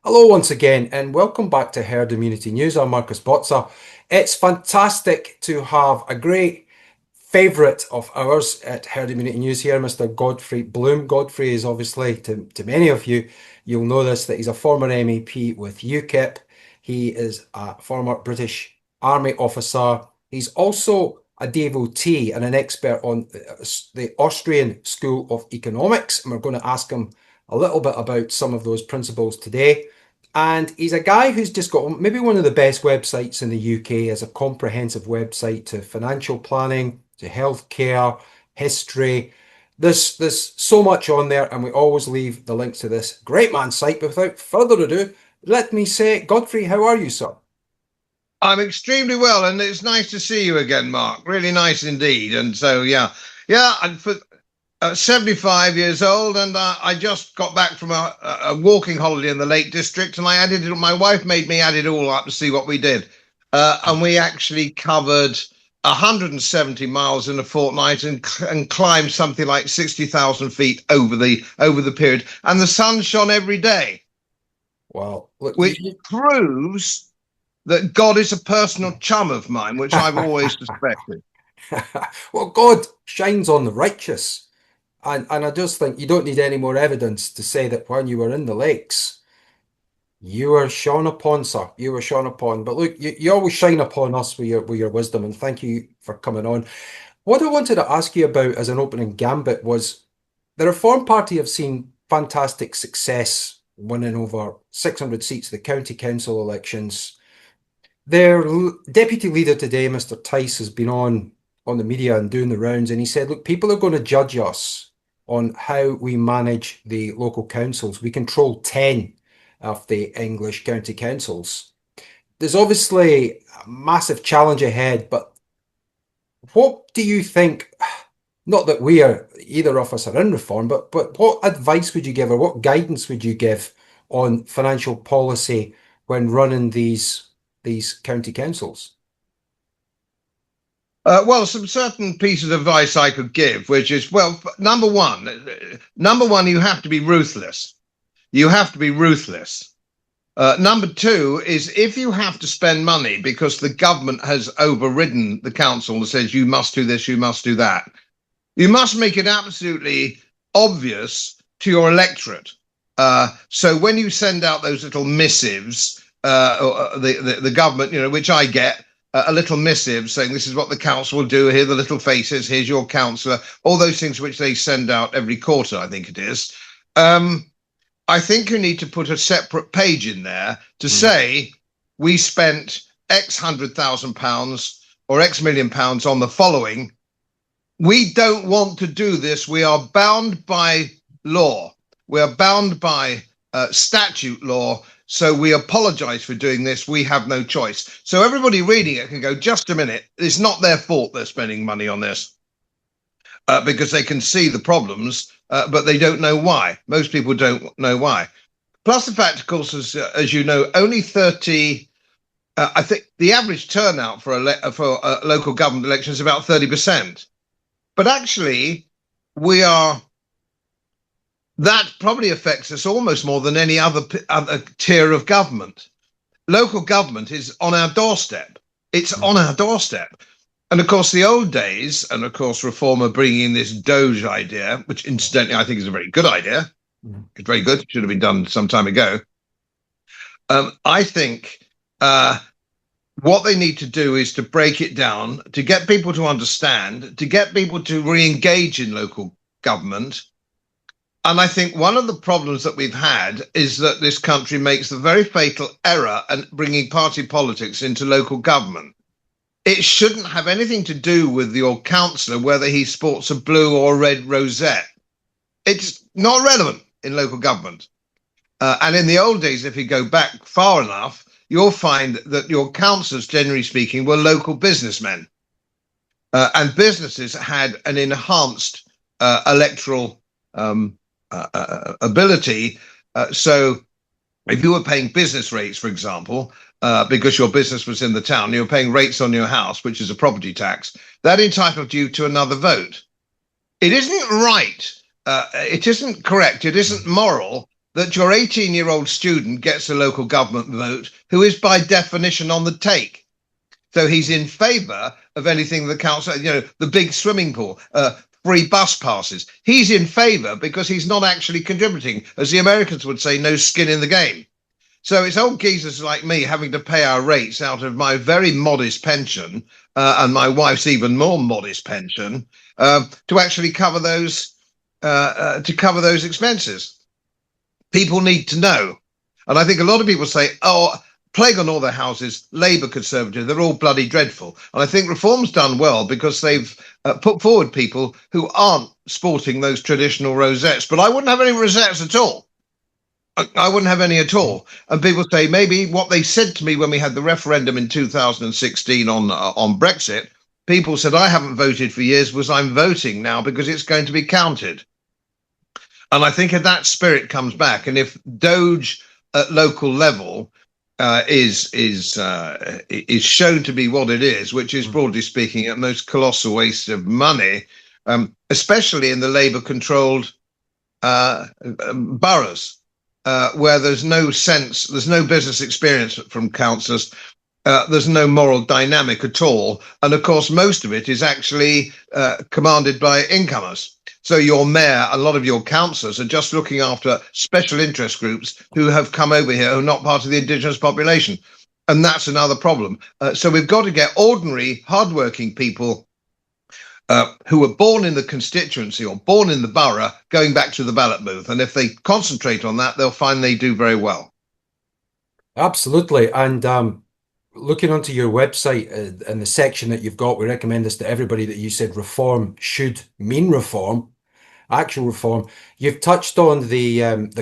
Hello once again, and welcome back to Herd Immunity News. I'm Marcus Botzer. It's fantastic to have a great favourite of ours at Herd Immunity News here, Mr Godfrey Bloom. Godfrey is obviously, to many of you, you'll know this, that he's a former MEP with UKIP. He is a former British Army officer. He's also a devotee and an expert on the Austrian School of Economics, and we're going to ask him a little bit about some of those principles today. And he's a guy who's just got maybe one of the best websites in the UK as a comprehensive website to financial planning, to healthcare, history. There's so much on there, and we always leave the links to this great man's site. But without further ado, let me say, Godfrey, how are you, sir? I'm extremely well, and it's nice to see you again, Mark. Really nice indeed. And so, I'm 75 years old, and I just got back from a walking holiday in the Lake District, and I added it. My wife made me add it all up to see what we did, and we actually covered 170 miles in a fortnight and climbed something like 60,000 feet over the period, and the sun shone every day, Well, look, which proves that God is a personal chum of mine, which I've always suspected. well, God shines on the righteous. And I just think you don't need any more evidence to say that when you were in the lakes, you were shone upon, sir. You were shone upon. But look, you always shine upon us with your wisdom, and thank you for coming on. What I wanted to ask you about as an opening gambit was the Reform Party have seen fantastic success, winning over 600 seats at the county council elections. Their deputy leader today, Mr. Tice, has been on the media and doing the rounds, and he said, look, people are going to judge us on how we manage the local councils. We control 10 of the English county councils. There's obviously a massive challenge ahead, but what do you think? Not that either of us are in reform, but what advice would you give, or what guidance would you give on financial policy when running these county councils? Well, some certain pieces of advice I could give, which is, well, number one, you have to be ruthless. You have to be ruthless. Number two is, if you have to spend money because the government has overridden the council and says you must do this, you must do that, you must make it absolutely obvious to your electorate. So when you send out those little missives, the government, which I get, a little missive saying this is what the council will do, here are the little faces, here's your councillor, all those things which they send out every quarter, I think it is. I think you need to put a separate page in there to say we spent X £100,000 or X million pounds on the following. We don't want to do this. We are bound by law. We are bound by statute law. So we apologize for doing this. We have no choice. So everybody reading it can go, just a minute, it's not their fault they're spending money on this, because they can see the problems, but they don't know why. Most people don't know why. Plus the fact, of course, as you know, only 30, I think the average turnout for a local government election is about 30%. But actually, that probably affects us almost more than any other tier of government. Local government is on our doorstep. It's on our doorstep. And of course, the old days, and of course, Reform are bringing in this Doge idea, which incidentally I think is a very good idea. It's very good. It should have been done some time ago. I think what they need to do is to break it down, to get people to understand, to get people to re-engage in local government. And I think one of the problems that we've had is that this country makes the very fatal error in bringing party politics into local government. It shouldn't have anything to do with your councillor, whether he sports a blue or red rosette. It's not relevant in local government. And in the old days, if you go back far enough, you'll find that your councillors, generally speaking, were local businessmen. And businesses had an enhanced electoral ability. So if you were paying business rates, for example, because your business was in the town, you were paying rates on your house, which is a property tax, that entitled you to another vote. It isn't right. It isn't correct. It isn't moral that your 18-year-old student gets a local government vote who is by definition on the take. So he's in favour of anything the council, the big swimming pool, free bus passes. He's in favour because he's not actually contributing. As the Americans would say, no skin in the game. So it's old geezers like me having to pay our rates out of my very modest pension and my wife's even more modest pension to actually cover those expenses. People need to know. And I think a lot of people say, oh, plague on all their houses, Labour, Conservative, they're all bloody dreadful. And I think Reform's done well because they've put forward people who aren't sporting those traditional rosettes. But I wouldn't have any rosettes at all. I wouldn't have any at all. And people say maybe what they said to me when we had the referendum in 2016 on Brexit, people said, I haven't voted for years, was I'm voting now because it's going to be counted. And I think if that spirit comes back, and if Doge at local level is shown to be what it is, which is broadly speaking a most colossal waste of money, especially in the Labour-controlled boroughs, where there's no business experience from councillors, there's no moral dynamic at all, and of course most of it is actually commanded by incomers. So your mayor, a lot of your councillors are just looking after special interest groups who have come over here who are not part of the indigenous population. And that's another problem. So we've got to get ordinary, hardworking people who were born in the constituency or born in the borough going back to the ballot booth. And if they concentrate on that, they'll find they do very well. Absolutely. And looking onto your website and the section that you've got, we recommend this to everybody that you said reform should mean reform. Actual reform. You've touched on the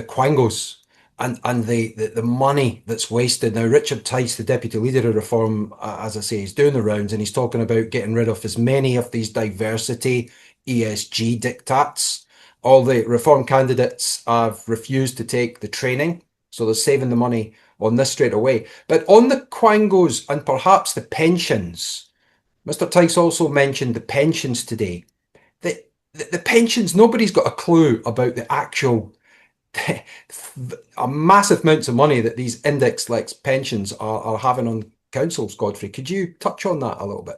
quangos and the money that's wasted. Now, Richard Tice, the deputy leader of reform, as I say, he's doing the rounds and he's talking about getting rid of as many of these diversity ESG diktats. All the reform candidates have refused to take the training, so they're saving the money on this straight away. But on the quangos and perhaps the pensions, Mr. Tice also mentioned the pensions today. The pensions, nobody's got a clue about the actual massive amounts of money that these index-like pensions are having on councils. Godfrey, could you touch on that a little bit?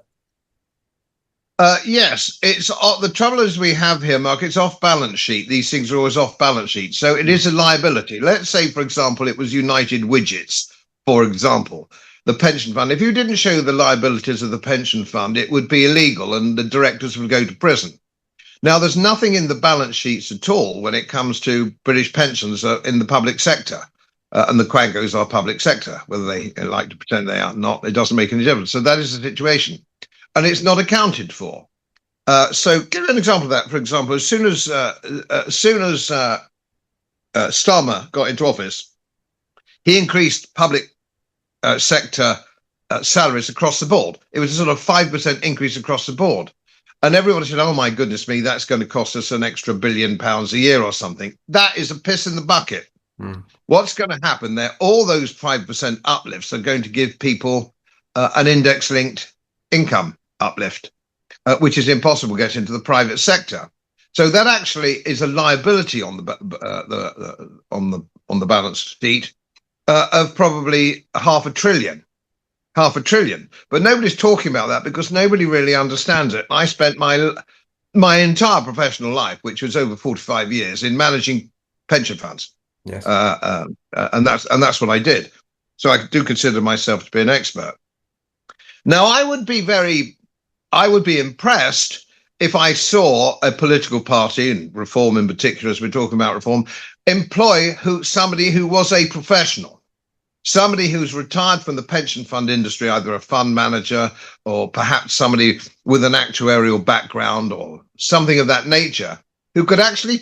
Yes, it's the trouble is we have here, Mark, it's off balance sheet. These things are always off balance sheet. So it is a liability. Let's say, for example, it was United Widgets, for example, the pension fund. If you didn't show the liabilities of the pension fund, it would be illegal and the directors would go to prison. Now, there's nothing in the balance sheets at all when it comes to British pensions in the public sector. And the quangos are public sector, whether they like to pretend they are not, it doesn't make any difference. So that is the situation. And it's not accounted for. So give an example of that. For example, as soon as Starmer got into office, he increased public sector salaries across the board. It was a sort of 5% increase across the board. And everyone said, oh, my goodness me, that's going to cost us an extra £1 billion a year or something. That is a piss in the bucket. What's going to happen there? All those 5% uplifts are going to give people an index-linked income uplift, which is impossible to get into the private sector. So that actually is a liability on the balance sheet of probably half a trillion. But nobody's talking about that because nobody really understands it. I spent my entire professional life, which was over 45 years, in managing pension funds. Yes. And that's what I did. So I do consider myself to be an expert. Now, I would be impressed if I saw a political party, and Reform in particular, as we're talking about Reform, employ somebody who was a professional, somebody who's retired from the pension fund industry, either a fund manager or perhaps somebody with an actuarial background or something of that nature, who could actually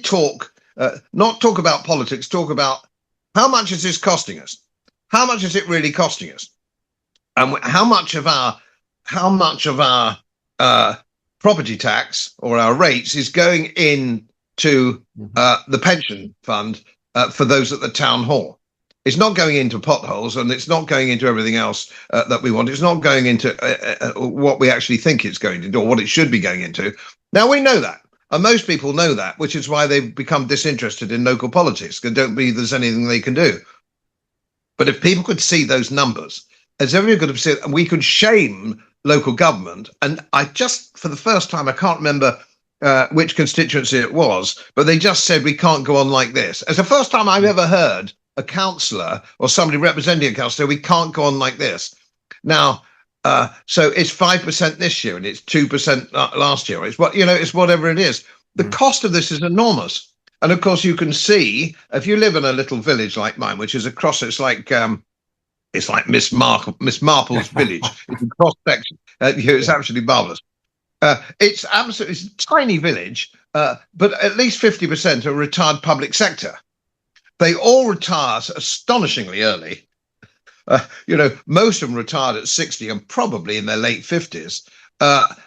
not talk about politics, talk about how much is this costing us? How much is it really costing us? And how much of our property tax or our rates is going into the pension fund for those at the town hall? It's not going into potholes, and it's not going into everything else that we want. It's not going into what we actually think it's going into or what it should be going into. Now, we know that. And most people know that, which is why they've become disinterested in local politics. They don't believe there's anything they can do. But if people could see those numbers, as everyone could have seen, we could shame local government. And I just, for the first time, I can't remember which constituency it was, but they just said, we can't go on like this. It's the first time I've ever heard a councillor or somebody representing a council say, we can't go on like this. Now, so it's 5% this year and it's 2% last year. It's what, it's whatever it is. The cost of this is enormous. And of course, you can see if you live in a little village like mine, which is across, it's like Miss Marple's village. It's a cross section. It's absolutely marvelous. It's a tiny village, but at least 50% are retired public sector. They all retire astonishingly early. Most of them retired at 60 and probably in their late 50s.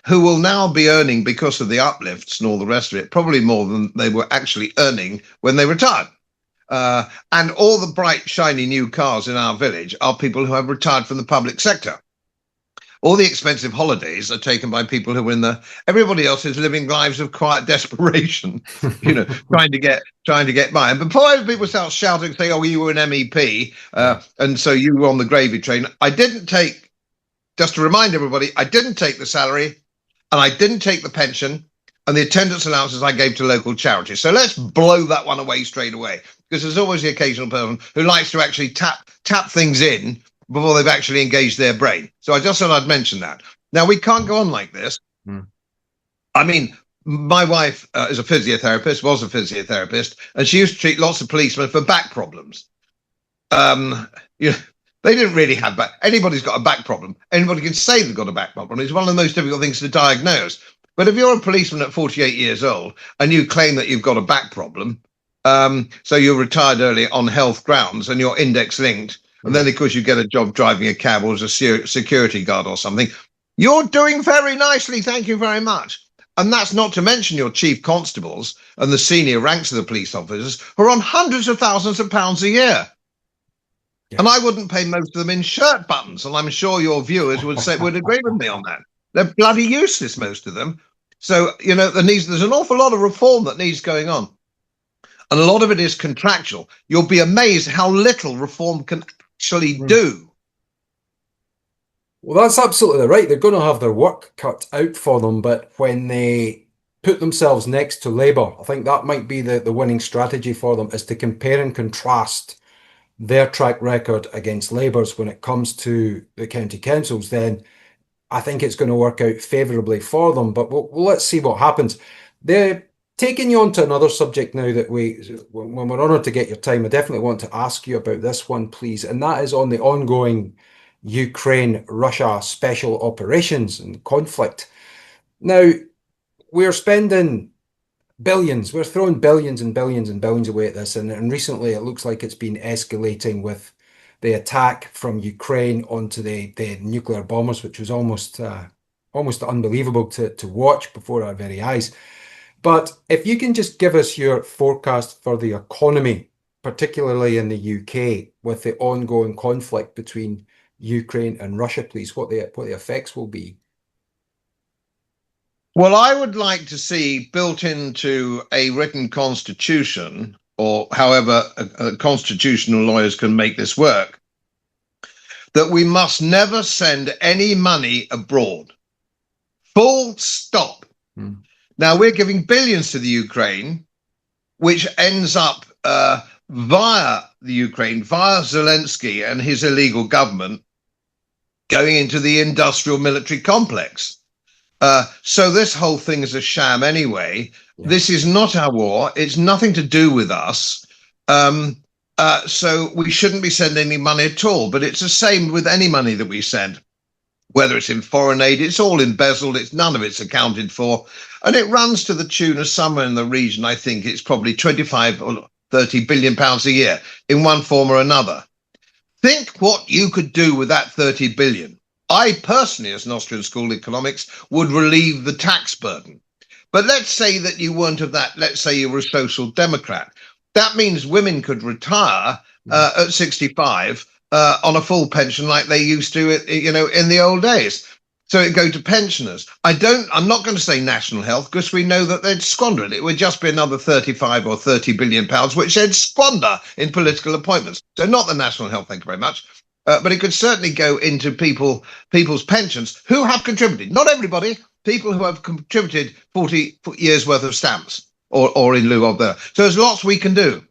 Who will now be earning, because of the uplifts and all the rest of it, probably more than they were actually earning when they retired. And all the bright, shiny new cars in our village are people who have retired from the public sector. All the expensive holidays are taken by people who are everybody else is living lives of quiet desperation, trying to get by. And before people start shouting, saying, oh, you were an MEP, and so you were on the gravy train, just to remind everybody, I didn't take the salary and I didn't take the pension and the attendance allowances I gave to local charities. So let's blow that one away straight away, because there's always the occasional person who likes to actually tap things in before they've actually engaged their brain. So I just thought I'd mention that. Now, we can't go on like this. I mean, my wife was a physiotherapist, and she used to treat lots of policemen for back problems. They didn't really have back. Anybody's got a back problem. Anybody can say they've got a back problem. It's one of the most difficult things to diagnose. But if you're a policeman at 48 years old and you claim that you've got a back problem, so you're retired early on health grounds and you're index linked, and then, of course, you get a job driving a cab or as a security guard or something, you're doing very nicely. Thank you very much. And that's not to mention your chief constables and the senior ranks of the police officers who are on hundreds of thousands of pounds a year. Yeah. And I wouldn't pay most of them in shirt buttons. And I'm sure your viewers would agree with me on that. They're bloody useless, most of them. So, there's an awful lot of reform that needs going on. And a lot of it is contractual. You'll be amazed how little reform can actually do. Well, that's absolutely right. They're going to have their work cut out for them. But when they put themselves next to Labour, I think that might be the winning strategy for them, is to compare and contrast their track record against Labour's when it comes to the county councils. Then I think it's going to work out favourably for them. But let's see what happens. They're taking you on to another subject now that when we're honoured to get your time, I definitely want to ask you about this one, please. And that is on the ongoing Ukraine-Russia special operations and conflict. Now, we're spending billions, we're throwing billions and billions and billions away at this. And recently it looks like it's been escalating with the attack from Ukraine onto the nuclear bombers, which was almost unbelievable to watch before our very eyes. But if you can just give us your forecast for the economy, particularly in the UK, with the ongoing conflict between Ukraine and Russia, please, what the effects will be. Well, I would like to see built into a written constitution, or however constitutional lawyers can make this work, that we must never send any money abroad. Full stop. Now, we're giving billions to the Ukraine, which ends up via the Ukraine, via Zelensky and his illegal government, going into the industrial military complex. So this whole thing is a sham anyway. Yeah. This is not our war. It's nothing to do with us. So we shouldn't be sending any money at all. But it's the same with any money that we send. Whether it's in foreign aid, it's all embezzled. None of it's accounted for. And it runs to the tune of somewhere in the region, I think it's probably 25 or 30 billion pounds a year in one form or another. Think what you could do with that 30 billion. I personally, as an Austrian school of economics, would relieve the tax burden. But let's say that you weren't of that. Let's say you were a social democrat. That means women could retire at 65 on a full pension like they used to, in the old days. So it go to pensioners. I'm not going to say national health because we know that they'd squander it. It would just be another 35 or 30 billion pounds, which they'd squander in political appointments. So not the national health, thank you very much. But it could certainly go into people's pensions who have contributed. Not everybody, people who have contributed 40 years worth of stamps or in lieu of that. So there's lots we can do.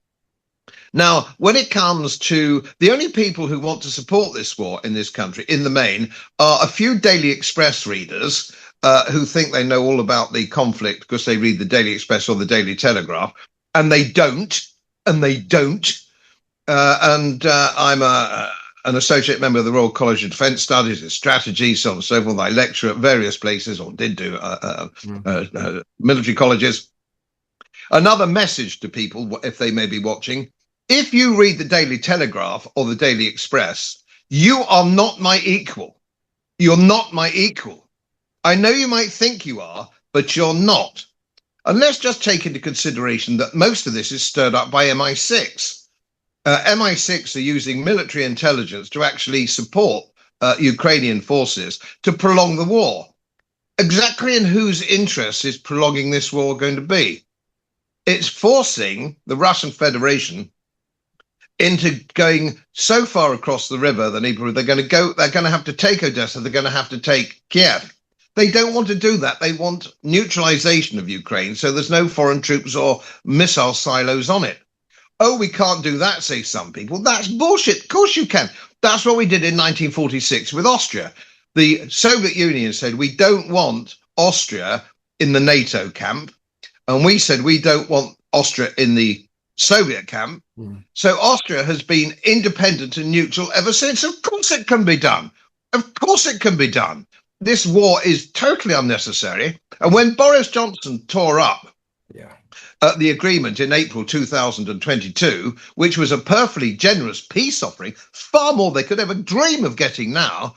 Now, when it comes to the only people who want to support this war in this country, in the main, are a few Daily Express readers who think they know all about the conflict because they read the Daily Express or the Daily Telegraph, and they don't. I'm an associate member of the Royal College of Defence Studies and Strategy, so on and so forth. I lecture at various places, or did do, military colleges. Another message to people, if they may be watching, if you read the Daily Telegraph or the Daily Express, you are not my equal. You're not my equal. I know you might think you are, but you're not. And let's just take into consideration that most of this is stirred up by MI6. MI6 are using military intelligence to actually support Ukrainian forces to prolong the war. Exactly in whose interest is prolonging this war going to be? It's forcing the Russian Federation into going so far across the river that they're going to have to take Odessa, they're going to have to take Kiev. They don't want to do that. They want neutralization of Ukraine, so there's no foreign troops or missile silos on it. Oh, we can't do that, say some people. That's bullshit. Of course you can. That's what we did in 1946 with Austria. The Soviet Union said, we don't want Austria in the NATO camp. And we said, we don't want Austria in the Soviet camp. So Austria has been independent and neutral ever since. Of course it can be done. Of course it can be done. This war is totally unnecessary. And when Boris Johnson tore up the agreement in April 2022, which was a perfectly generous peace offering, far more they could ever dream of getting now,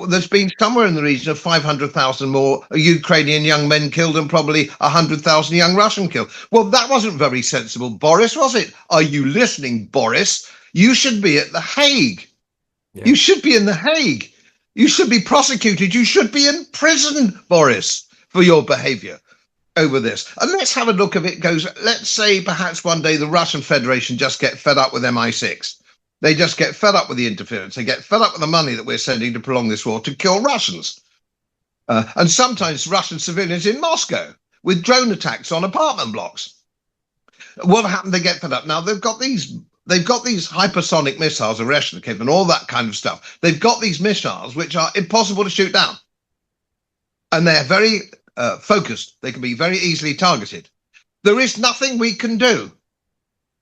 there's been somewhere in the region of 500,000 more Ukrainian young men killed and probably 100,000 young Russian killed. Well, that wasn't very sensible, Boris, was it? Are you listening, Boris? You should be at The Hague. Yeah. You should be in The Hague. You should be prosecuted. You should be in prison, Boris, for your behavior over this. And let's have a look if it goes. Let's say perhaps one day the Russian Federation just get fed up with MI6. They just get fed up with the interference. They get fed up with the money that we're sending to prolong this war to kill Russians. And sometimes Russian civilians in Moscow with drone attacks on apartment blocks. What happened? They get fed up. Now they've got these hypersonic missiles, Oreshnikov, and all that kind of stuff. They've got these missiles which are impossible to shoot down. And they're very focused. They can be very easily targeted. There is nothing we can do.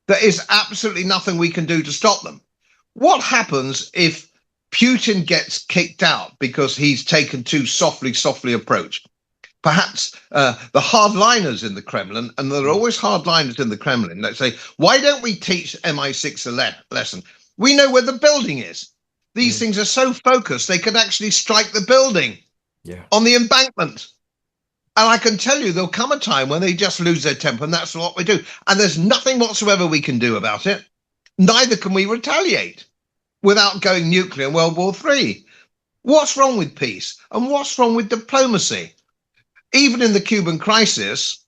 There is absolutely nothing we can do to stop them. What happens if Putin gets kicked out because he's taken too softly approach? Perhaps the hardliners in the Kremlin, and there are always hardliners in the Kremlin, let's say, why don't we teach MI6 a lesson? We know where the building is. These things are so focused, they could actually strike the building on the embankment. And I can tell you there'll come a time when they just lose their temper, and that's what we do. And there's nothing whatsoever we can do about it. Neither can we retaliate without going nuclear in World War III. What's wrong with peace? And what's wrong with diplomacy? Even in the Cuban crisis,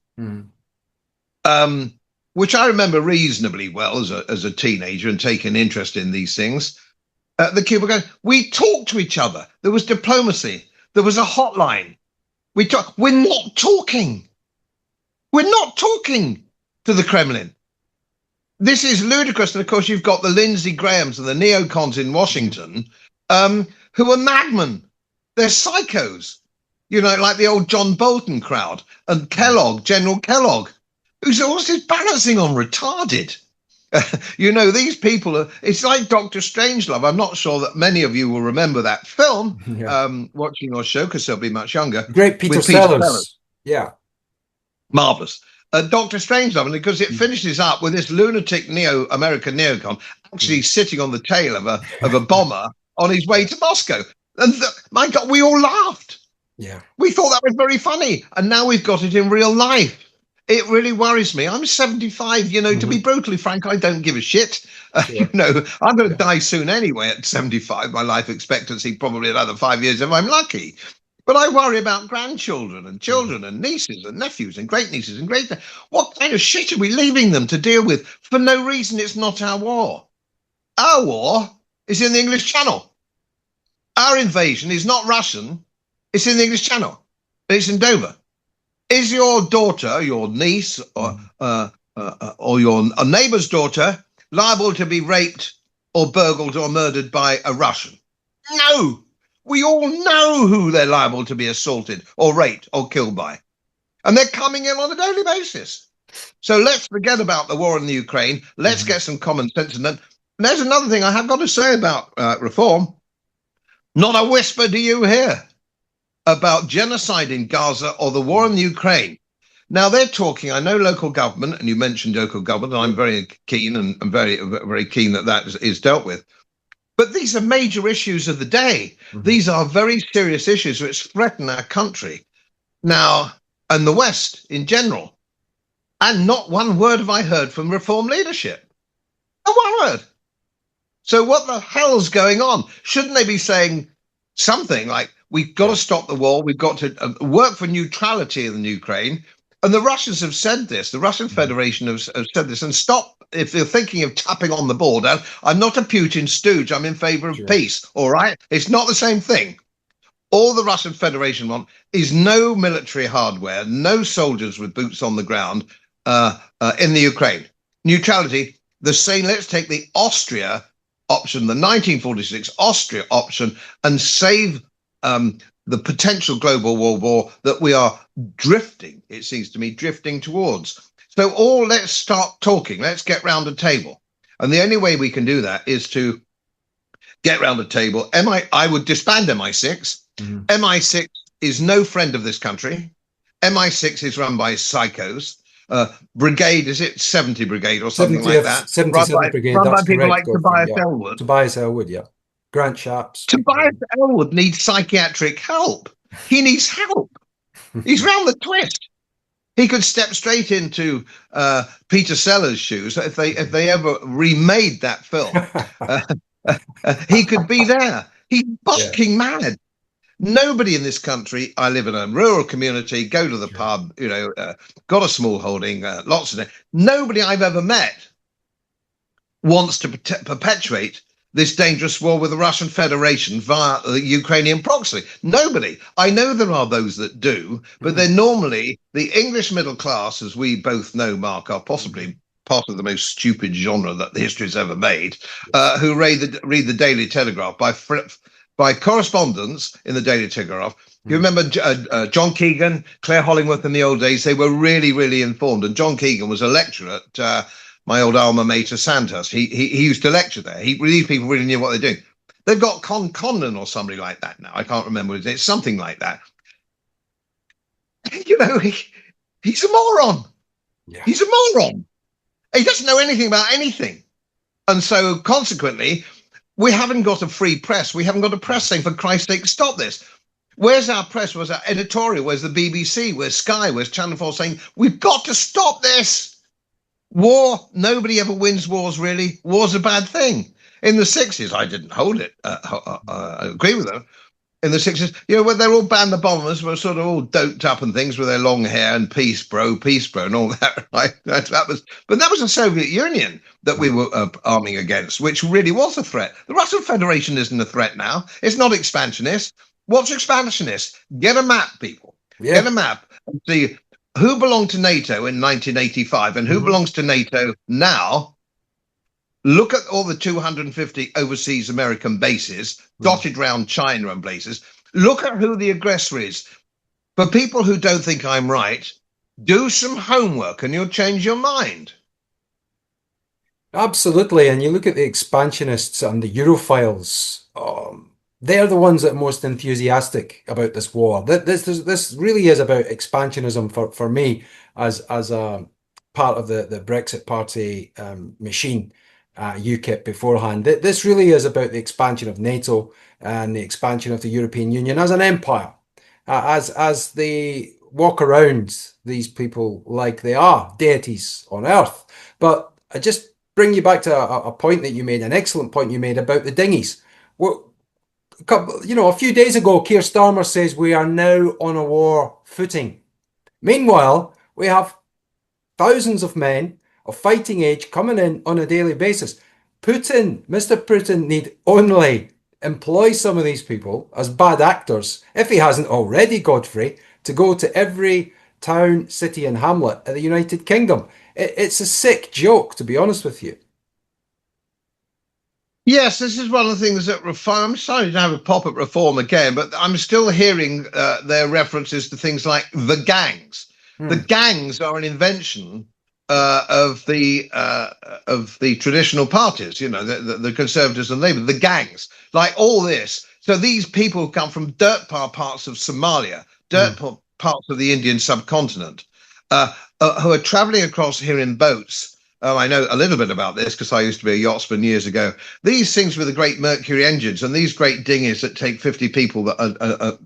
which I remember reasonably well as a teenager and taking interest in these things, the Cuban crisis, we talked to each other. There was diplomacy. There was a hotline. We're not talking. We're not talking to the Kremlin. This is ludicrous. And of course, you've got the Lindsey Grahams and the neocons in Washington who are madmen. They're psychos. You know, like the old John Bolton crowd and Kellogg, General Kellogg, who's always balancing on retarded. You know, these people are, it's like Dr. Strangelove. I'm not sure that many of you will remember that film, watching our show, because they'll be much younger. Great Peter Sellers. Yeah. Marvelous. Dr. Strangelove, and because it finishes up with this lunatic American neocon actually sitting on the tail of a bomber on his way to Moscow. And my God, we all laughed. Yeah. We thought that was very funny. And now we've got it in real life. It really worries me. I'm 75, you know, to be brutally frank, I don't give a shit. You know, I'm going to die soon anyway at 75. My life expectancy, probably another 5 years if I'm lucky. But I worry about grandchildren and children and nieces and nephews and great nieces and great. What kind of shit are we leaving them to deal with for no reason? It's not our war. Our war is in the English Channel. Our invasion is not Russian. It's in the English Channel. It's in Dover. Is your daughter, your niece, or your neighbour's daughter liable to be raped or burgled or murdered by a Russian? No. We all know who they're liable to be assaulted or raped or killed by. And they're coming in on a daily basis. So let's forget about the war in the Ukraine. Let's get some common sense in that. And there's another thing I have got to say about reform. Not a whisper do you hear about genocide in Gaza or the war in the Ukraine. Now they're talking, I know local government, and you mentioned local government, and I'm very keen and very, very keen that that is dealt with. But these are major issues of the day. These are very serious issues which threaten our country now and the West in general. And not one word have I heard from reform leadership. Not one word. So what the hell's going on? Shouldn't they be saying something like, we've got to stop the war, we've got to work for neutrality in the Ukraine? And the Russians have said this, the Russian Federation have said this, and stop, if you're thinking of tapping on the border, I'm not a Putin stooge, I'm in favor of peace, all right? It's not the same thing. All the Russian Federation want is no military hardware, no soldiers with boots on the ground in the Ukraine. Neutrality, the same, let's take the Austria option, the 1946 Austria option, and save the potential global world war that we are drifting, it seems to me, drifting towards. So let's start talking. Let's get round a table. And the only way we can do that is to get round a table. I would disband MI6. MI6 is no friend of this country. MI6 is run by psychos. Brigade, is it 70 Brigade or something like that? 77 Brigade, run by that's people correct, like Tobias Ellwood. Tobias Ellwood, yeah. Grant Sharps. Tobias Ellwood needs psychiatric help. He needs help. He's round the twist. He could step straight into Peter Sellers' shoes if they ever remade that film. He could be there. He's fucking mad. Nobody in this country, I live in a rural community, go to the pub, got a small holding, lots of it. Nobody I've ever met wants to perpetuate this dangerous war with the Russian Federation via the Ukrainian proxy. Nobody. I know there are those that do, but they're normally the English middle class, as we both know, Mark, are possibly part of the most stupid genre that the history's ever made, who read the Daily Telegraph by correspondence in the Daily Telegraph. You remember John Keegan, Claire Hollingworth in the old days? They were really, really informed. And John Keegan was a lecturer at my old alma mater, Sandhurst. He used to lecture there. These people really knew what they're doing. They've got Condon or somebody like that now. I can't remember what it is. It's something like that. He's a moron. Yeah. He's a moron. He doesn't know anything about anything. And so consequently, we haven't got a free press. We haven't got a press saying, for Christ's sake, stop this. Where's our press? Where's our editorial? Where's the BBC? Where's Sky? Where's Channel 4 saying, we've got to stop this? War, nobody ever wins wars, really. War's a bad thing. In the 60s, I didn't hold it. I agree with them. In the 60s, when they're all band the bombers, were sort of all doped up and things with their long hair and peace, bro, and all that, right? But that was the Soviet Union that we were arming against, which really was a threat. The Russian Federation isn't a threat now. It's not expansionist. What's expansionist? Get a map, people. Yeah. Get a map and see who belonged to NATO in 1985 and who belongs to NATO now. Look at all the 250 overseas American bases dotted around China and places. Look at who the aggressor is. For people who don't think I'm right, do some homework and you'll change your mind. Absolutely. And you look at the expansionists and the Europhiles, they're the ones that are most enthusiastic about this war. This really is about expansionism for me as a part of the Brexit Party machine, UKIP beforehand. This really is about the expansion of NATO and the expansion of the European Union as an empire, as they walk around these people like they are deities on earth. But I just bring you back to a point that you made, an excellent point you made about the dinghies. a few days ago, Keir Starmer says we are now on a war footing. Meanwhile, we have thousands of men of fighting age coming in on a daily basis. Mr. Putin need only employ some of these people as bad actors, if he hasn't already, Godfrey, to go to every town, city, and hamlet of the United Kingdom. It's a sick joke, to be honest with you. Yes, this is one of the things that reform. I'm starting to have a pop at reform again, but I'm still hearing their references to things like the gangs. The gangs are an invention of the traditional parties. You know, the Conservatives and Labour. The gangs, like all this. So these people come from dirt-poor parts of Somalia, dirt-poor parts of the Indian subcontinent, who are travelling across here in boats. I know a little bit about this because I used to be a yachtsman years ago. These things with the great Mercury engines and these great dinghies that take 50 people that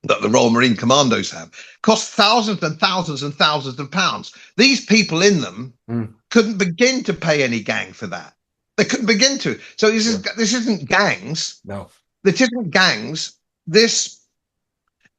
the Royal Marine Commandos have cost thousands and thousands and thousands of pounds. These people in them couldn't begin to pay any gang for that. They couldn't begin to. So this isn't gangs. No. This isn't gangs. This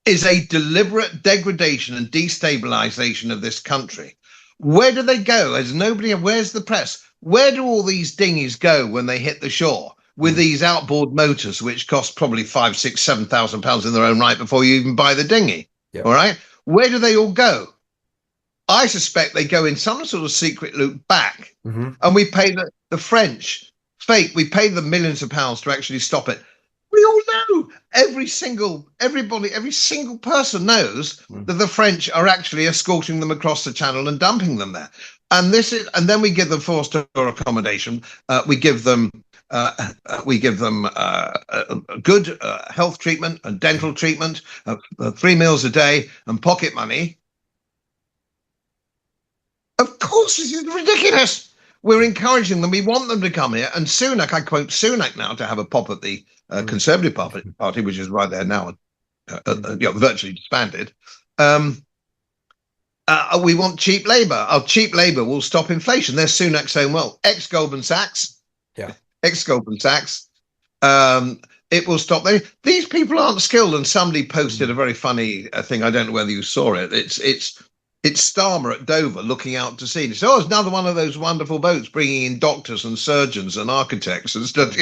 is a deliberate degradation and destabilization of this country. Where do they go? Where's the press? Where do all these dinghies go when they hit the shore with these outboard motors, which cost probably £5,000, £6,000, £7,000 in their own right before you even buy the dinghy? Yep. All right. Where do they all go? I suspect they go in some sort of secret loop back, and we pay the French fake. We pay them millions of pounds to actually stop it. We all know, every single person knows that the French are actually escorting them across the channel and dumping them there. And then we give them forced accommodation. We give them good health treatment and dental treatment, 3 meals a day, and pocket money. Of course, this is ridiculous. We're encouraging them. We want them to come here. And Sunak, I quote Sunak now to have a pop at the Conservative Party, which is right there now, virtually disbanded. We want cheap labour. Our cheap labour will stop inflation. There's Sunak saying, well, ex-Goldman Sachs, it will stop. These people aren't skilled. And somebody posted a very funny thing. I don't know whether you saw it. It's Starmer at Dover looking out to sea. So it's another one of those wonderful boats bringing in doctors and surgeons and architects and stuff.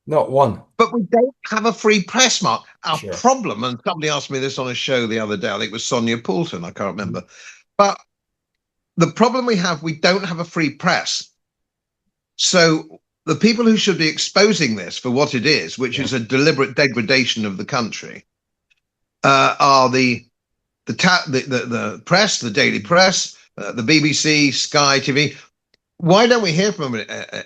Not one. But we don't have a free press, Mark. Our problem, and somebody asked me this on a show the other day, I think it was Sonia Poulton, I can't remember. But the problem we don't have a free press. So the people who should be exposing this for what it is, which is a deliberate degradation of the country, are the press, the daily press, the BBC, Sky TV. Why don't we hear from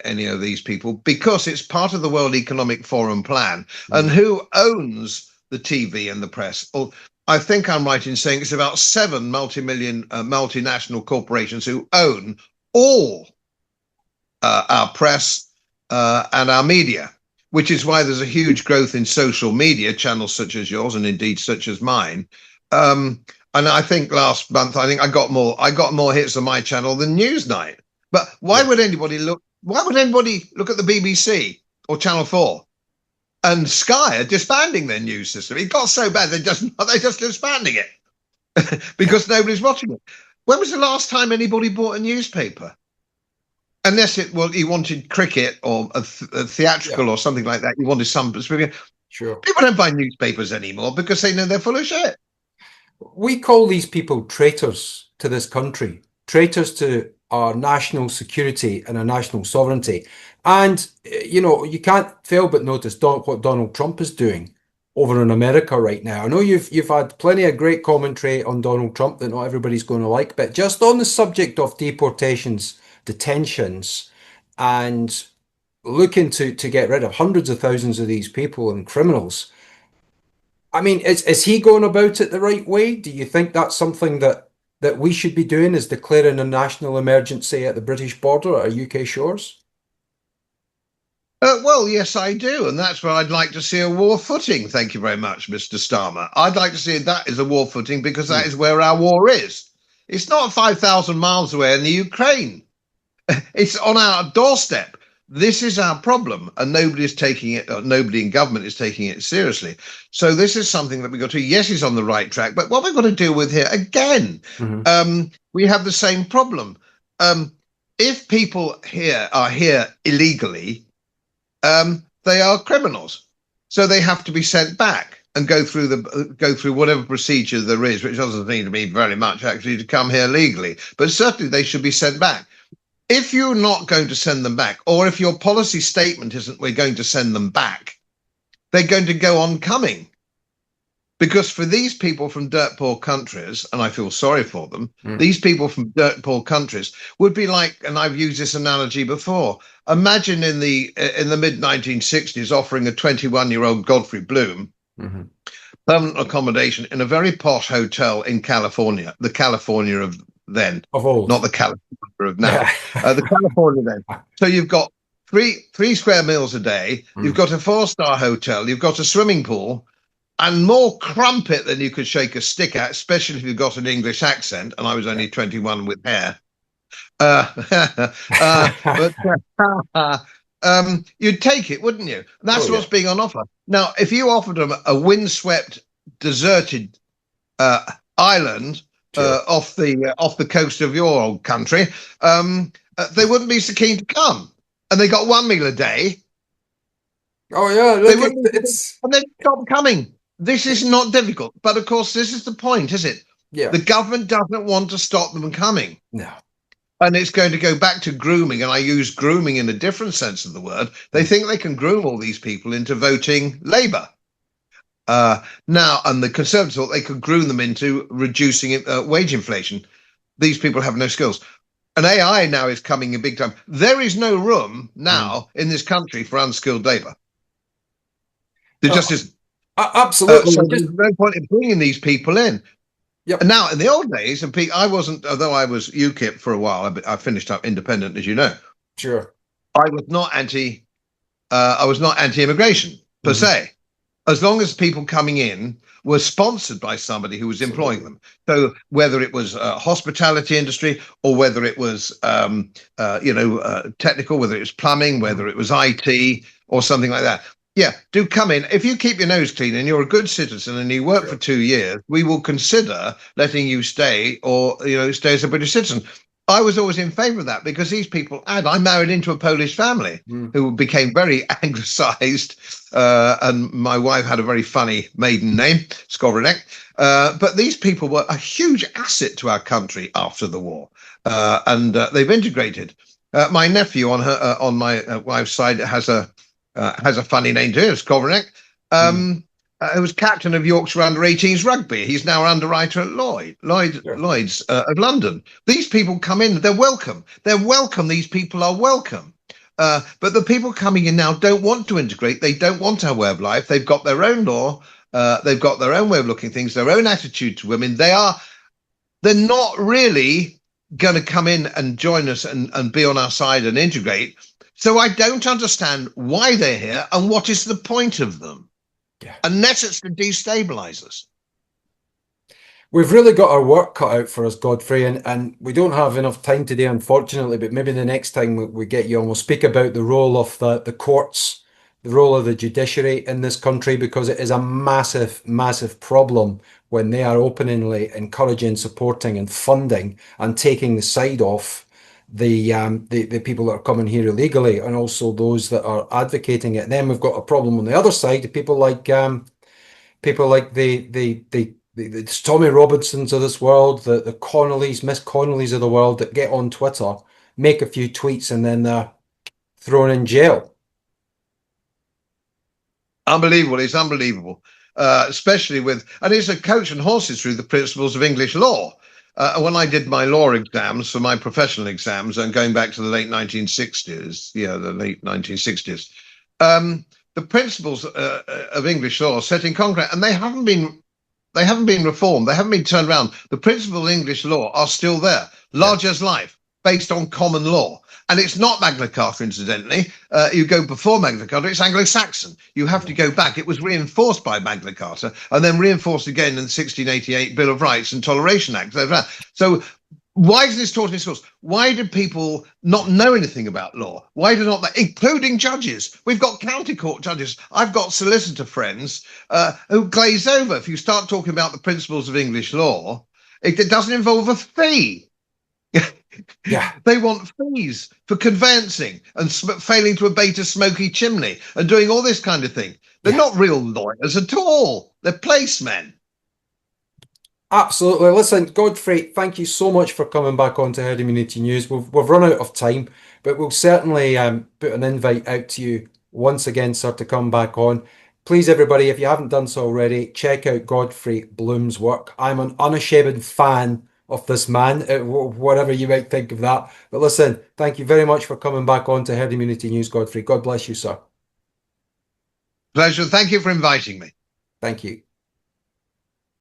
any of these people? Because it's part of the World Economic Forum plan. And who owns the TV and the press? Well, I think I'm right in saying it's about 7 multi-million multinational corporations who own all our press and our media, which is why there's a huge growth in social media channels such as yours and indeed such as mine. And I think last month, I got more hits on my channel than Newsnight. But why would anybody look at the BBC or Channel 4? And Sky are disbanding their news system. It got so bad they're just disbanding it because nobody's watching it. When was the last time anybody bought a newspaper? Unless you wanted cricket or a theatrical or something like that. You wanted some. Sure. People don't buy newspapers anymore because they know they're full of shit. We call these people traitors to this country, traitors to our national security and our national sovereignty. And, you can't fail but notice what Donald Trump is doing over in America right now. I know you've had plenty of great commentary on Donald Trump that not everybody's going to like, but just on the subject of deportations, detentions, and looking to get rid of hundreds of thousands of these people and criminals. I mean, is he going about it the right way? Do you think that's something that we should be doing, is declaring a national emergency at the British border or UK shores? Well, yes, I do. And that's where I'd like to see a war footing. Thank you very much, Mr. Starmer. I'd like to see that as a war footing because that is where our war is. It's not 5,000 miles away in the Ukraine. It's on our doorstep. This is our problem, and nobody is taking it, or nobody in government is taking it seriously. So this is something that we've got to, yes, he's on the right track, but what we've got to deal with here, again, we have the same problem. If people here are here illegally, they are criminals. So they have to be sent back and go through whatever procedure there is, which doesn't seem to me very much actually to come here legally. But certainly they should be sent back. If you're not going to send them back, or if your policy statement isn't we're going to send them back, they're going to go on coming. Because for these people from dirt poor countries, and I feel sorry for them, these people from dirt poor countries would be like, and I've used this analogy before, imagine in the mid 1960s offering a 21-year-old Godfrey Bloom permanent accommodation in a very posh hotel in California, the California of then, of old, not the California of now, the California then. So you've got three square meals a day, you've got a 4-star hotel, you've got a swimming pool, and more crumpet than you could shake a stick at, especially if you've got an English accent, and I was only 21 with hair. You'd take it, wouldn't you? That's what's being on offer. Now, if you offered them a windswept, deserted island off the coast of your old country, they wouldn't be so keen to come. And they got 1 meal a day. Oh yeah, look, and they'd stop coming. This is not difficult, but of course, this is the point, is it? Yeah. The government doesn't want to stop them coming. No. And it's going to go back to grooming, and I use grooming in a different sense of the word. They think they can groom all these people into voting Labour. Now, and the Conservatives thought they could groom them into reducing wage inflation. These people have no skills. And AI now is coming in big time. There is no room now in this country for unskilled labour. There just isn't. Absolutely. So there's no point in bringing these people in. Yep. And now, in the old days, and I wasn't, although I was UKIP for a while, I finished up independent, as you know. Sure. I was not anti-immigration per se, as long as people coming in were sponsored by somebody who was employing them. So whether it was hospitality industry, or whether it was technical, whether it was plumbing, whether it was IT or something like that. Yeah, do come in. If you keep your nose clean and you're a good citizen and you work for 2 years, we will consider letting you stay, or stay as a British citizen. I was always in favour of that, because these people, and I married into a Polish family who became very anglicised, and my wife had a very funny maiden name, Skowronek. But these people were a huge asset to our country after the war, and they've integrated. My nephew on my wife's side has a funny name too, Skowronek. Who was captain of Yorkshire under-18s rugby. He's now underwriter at Lloyd's of London. These people come in, they're welcome. They're welcome. These people are welcome. But the people coming in now don't want to integrate. They don't want our way of life. They've got their own law. They've got their own way of looking at things, their own attitude to women. They're not really going to come in and join us and be on our side and integrate. So I don't understand why they're here and what is the point of them. Yeah. Unless it's to destabilize us. We've really got our work cut out for us, Godfrey, and we don't have enough time today, unfortunately, but maybe the next time we get you on, we'll speak about the role of the courts, the role of the judiciary in this country, because it is a massive, massive problem when they are openly encouraging, supporting and funding and taking the side off the people that are coming here illegally, and also those that are advocating it. And then we've got a problem on the other side, people like the Tommy Robinsons of this world, the Connollys, Miss Connollys of the world, that get on Twitter, make a few tweets, and then they're thrown in jail. Unbelievable. It's unbelievable. Especially and it's a coach and horses through the principles of English law. When I did my law exams, for my professional exams, and going back to the late 1960s, the principles of English law set in concrete, and they haven't been reformed. They haven't been turned around. The principles of English law are still there, large as life, based on common law. And it's not Magna Carta, incidentally. You go before Magna Carta, it's Anglo-Saxon. You have to go back. It was reinforced by Magna Carta and then reinforced again in the 1688 Bill of Rights and Toleration Act. So Why isn't this taught in schools? Why do people not know anything about law? Why do not they, including judges? We've got county court judges. I've got solicitor friends who glaze over if you start talking about the principles of English law. It doesn't involve a fee. Yeah. They want fees for conveyancing and failing to abate a smoky chimney and doing all this kind of thing. They're Yeah. not real lawyers at all. They're placemen. Absolutely. Listen, Godfrey, thank you so much for coming back on to Herd Immunity News. We've run out of time, but we'll certainly put an invite out to you once again, sir, to come back on. Please, everybody, if you haven't done so already, check out Godfrey Bloom's work. I'm an unashamed fan of this man, whatever you might think of that. But listen, thank you very much for coming back on to Herd Immunity News, Godfrey. God bless you, sir. Pleasure. Thank you for inviting me. Thank you.